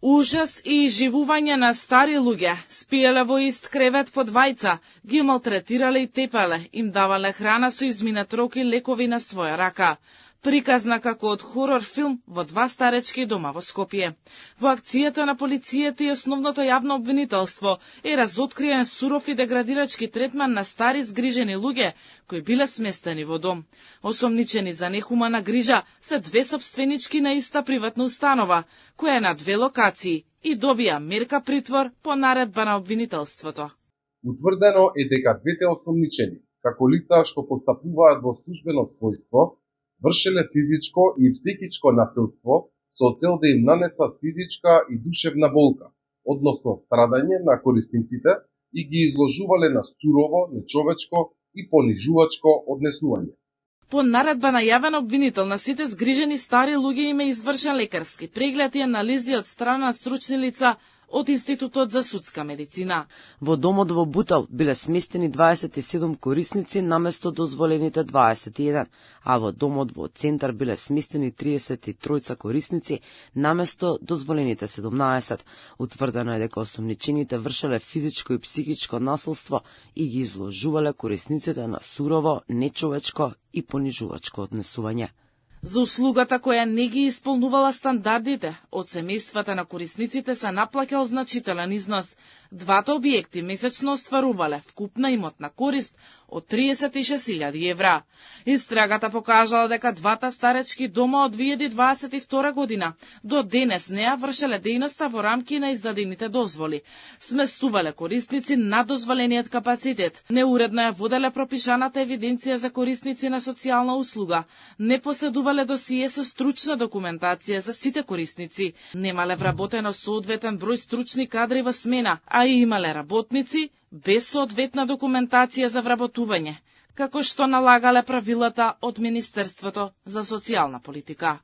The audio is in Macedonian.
Ужас и живување на стари луѓе, спиеле во ист кревет по двајца, ги малтретирале и тепале, им давале храна со изминат рок и лекови на своја рака. Приказна како од хорор филм во два старечки дома во Скопје. Во акцијата на полицијата и основното јавно обвинителство е разоткриен суров и деградирачки третман на стари згрижени луѓе кои биле сместени во дом. Осомничени за нехумана грижа се две собственички на иста приватна установа, која е на две локации и добија мерка притвор по наредба на обвинителството. Утврдено е дека двете осомничени, како лица што постапуваат во службено својство, вршеле физичко и психичко насилство со цел да им нанесат физичка и душевна болка, односно страдање на корисниците и ги изложувале на сурово, нечовечко и понижувачко однесување. По наредба на јавен обвинител на сите згрижени стари луѓе им е извршен лекарски преглед и анализи од страна на стручни лица од Институтот за судска медицина. Во домот во Бутел биле сместени 27 корисници наместо дозволените 21, а во домот во Центар биле сместени 33 корисници наместо дозволените 17. Утврдено е дека осомничените вршеле физичко и психичко насилство и ги изложувале корисниците на сурово, нечовечко и понижувачко однесување. За услугата која не ги исполнувала стандардите, од семејствата на корисниците се наплаќал значителен износ. Двата објекти месечно остварувале вкупна имотна корист од 36.000 евра. Истрагата покажала дека двата старечки дома од 2022 година до денес не ја вршеле дејноста во рамки на издадените дозволи. Сместувале корисници над дозволениот капацитет, неуредно ја воделе пропишаната евиденција за корисници на социјална услуга, не поседувале досие со стручна документација за сите корисници, немале вработено соодветен број стручни кадри во смена, а и имале работници без соодветна документација за вработување, како што налагале правилата од Министерството за социјална политика.